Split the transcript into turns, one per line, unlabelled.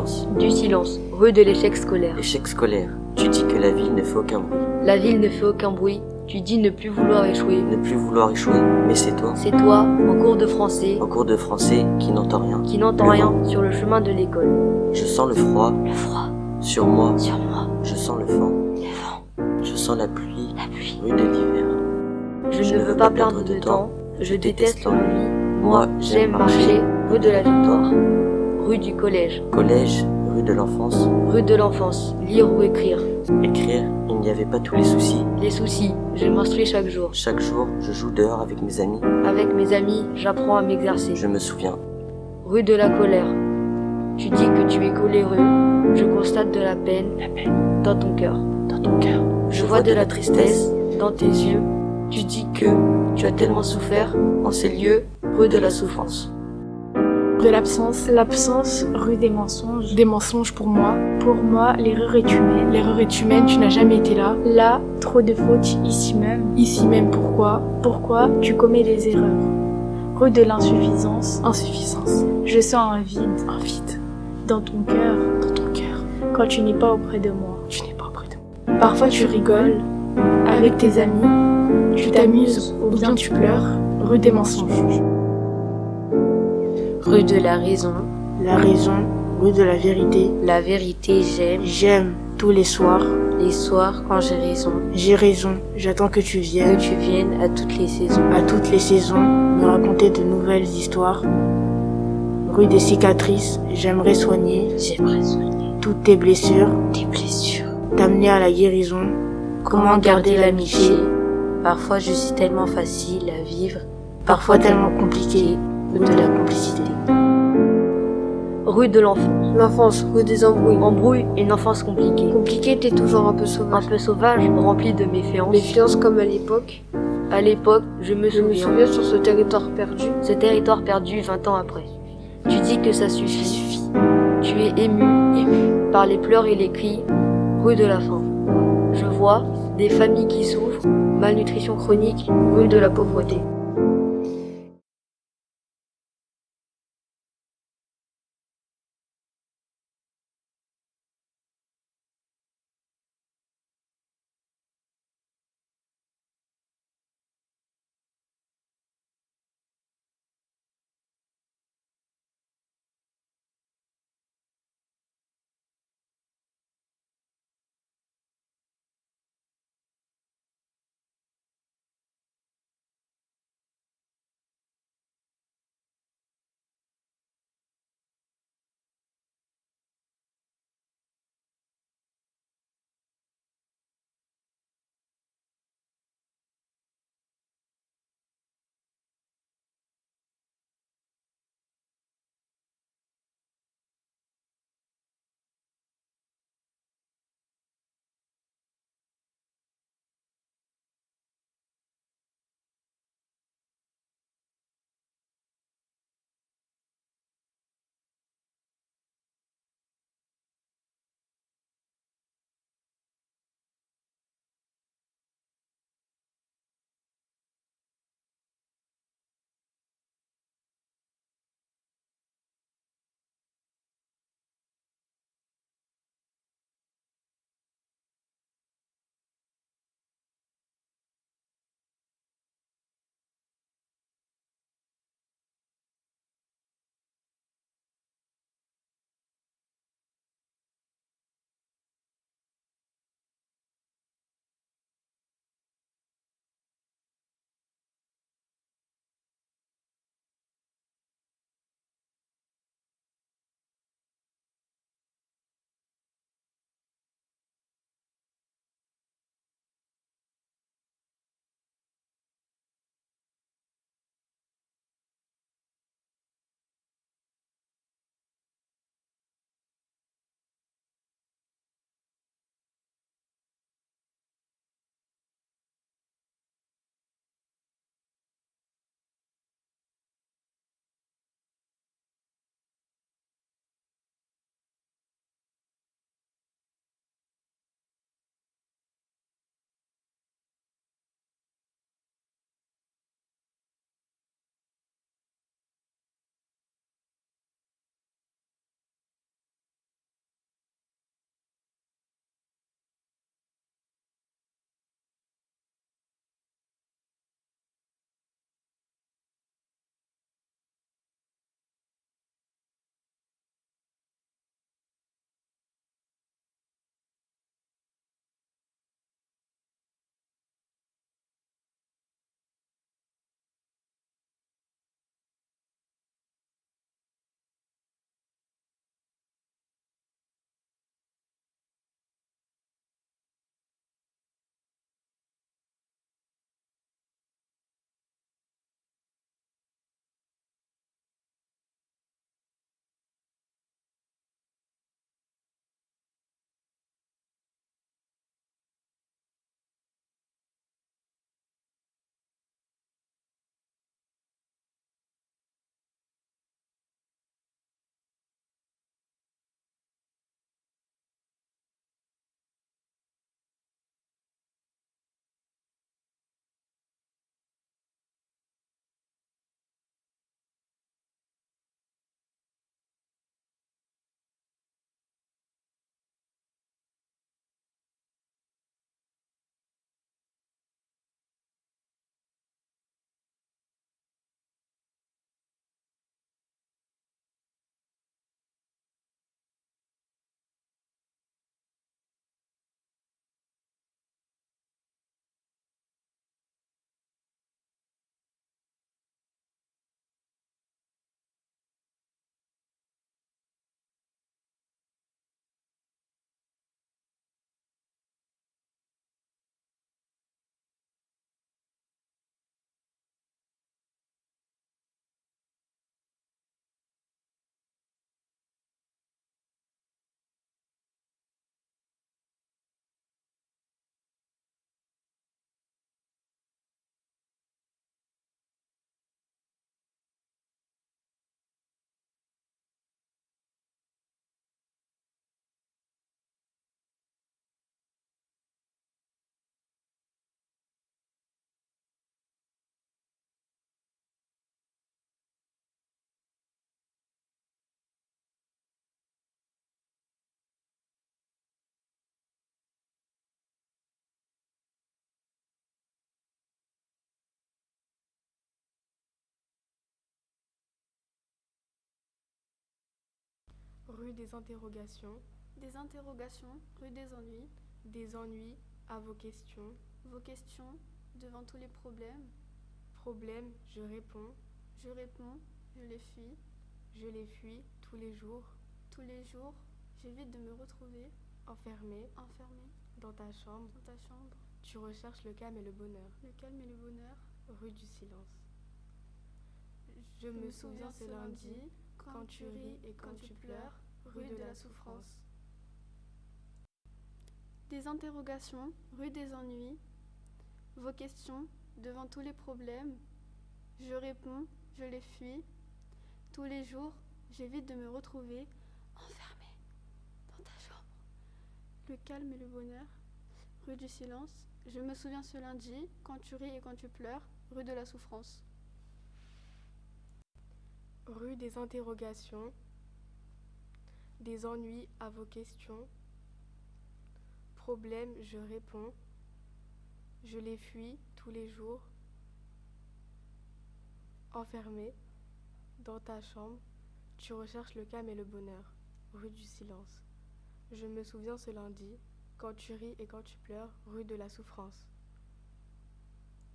silence.
Du silence, rue de l'échec scolaire.
Échec scolaire. Tu dis que la ville ne fait aucun bruit.
La ville ne fait aucun bruit. Tu dis ne plus vouloir échouer.
Ne plus vouloir échouer. Mais c'est toi.
C'est toi, en cours de français,
En cours de français, qui n'entend rien.
qui n'entend
Le
rien
vent.
sur le chemin de l'école.
Je sens le froid.
Le froid,
Sur moi.
sur moi,
Je sens le vent.
les vents,
Je sens la pluie.
la pluie.
Rue de l'hiver.
Je ne veux pas perdre de temps. Je déteste l'ennui. Moi, j'aime marcher rue de la Victoire. Rue du collège.
Collège. Rue de l'enfance.
Rue de l'enfance. Lire ou écrire.
Écrire. Il n'y avait pas tous les soucis.
Les soucis, je m'instruis chaque jour.
Chaque jour, je joue dehors avec mes amis.
Avec mes amis, j'apprends à m'exercer.
Je me souviens.
Rue de la colère. Tu dis que tu es coléreux. Je constate de la peine dans ton cœur.
Dans ton cœur.
Je vois de la tristesse dans tes yeux. Tu dis que tu as tellement souffert en ces lieux, rue de la souffrance.
De l'absence, rue des mensonges pour moi, l'erreur est humaine, tu n'as jamais été là. Là, trop de fautes, ici même, pourquoi tu commets des erreurs. Rue de l'insuffisance, je sens un vide, dans ton cœur, quand tu n'es pas auprès de moi. Parfois tu rigoles, avec tes amis, tu t'amuses ou bien tu pleures, rue des mensonges.
Rue de la raison.
La raison, rue de la vérité.
La vérité,
J'aime tous les soirs.
les soirs quand j'ai raison.
J'ai raison, j'attends que tu
Que
viennes
tu viennes à toutes les saisons.
à toutes les saisons me raconter de nouvelles histoires. Rue des cicatrices, j'aimerais soigner
J'aimerais soigner
toutes tes blessures,
tes blessures.
t'amener à la guérison.
Comment garder l'amitié? Parfois je suis tellement facile à vivre.
Parfois tellement compliqué,
Rue de la complicité. Rue de l'enfance.
L'enfance, rue des embrouilles.
Embrouille, une enfance compliquée.
Compliqué, t'es toujours un peu
Un
sauvage.
peu sauvage, rempli de méfiance.
Méfiance comme à l'époque.
À l'époque, je me
Je me
souviens.
souviens sur ce territoire perdu.
Ce territoire perdu 20 ans après. Tu dis que ça suffit. Tu es ému par les pleurs et les cris. Rue de la faim. Je vois des familles qui souffrent, malnutrition chronique, rue de la pauvreté.
rue des interrogations,
Des interrogations, rue des ennuis.
des ennuis à vos questions.
Vos questions, devant tous les problèmes.
Problèmes, je réponds,
Je réponds, je les fuis.
je les fuis tous les jours,
Tous les jours, j'évite de me retrouver
enfermé
enfermée
dans ta chambre.
dans ta chambre.
Tu recherches le calme et le bonheur,
Le calme et le bonheur.
rue du silence. Je me souviens ce lundi, quand tu ris et quand tu pleures, rue de la souffrance.
Des interrogations, rue des ennuis. Vos questions, devant tous les problèmes. Je réponds, je les fuis. Tous les jours, j'évite de me retrouver enfermée dans ta chambre. Le calme et le bonheur, rue du silence. Je me souviens ce lundi, quand tu ris et quand tu pleures, rue de la souffrance.
Rue des interrogations, des ennuis à vos questions. Problèmes, je réponds, je les fuis tous les jours. Enfermé dans ta chambre, tu recherches le calme et le bonheur, rue du silence. Je me souviens ce lundi, quand tu ris et quand tu pleures, rue de la souffrance.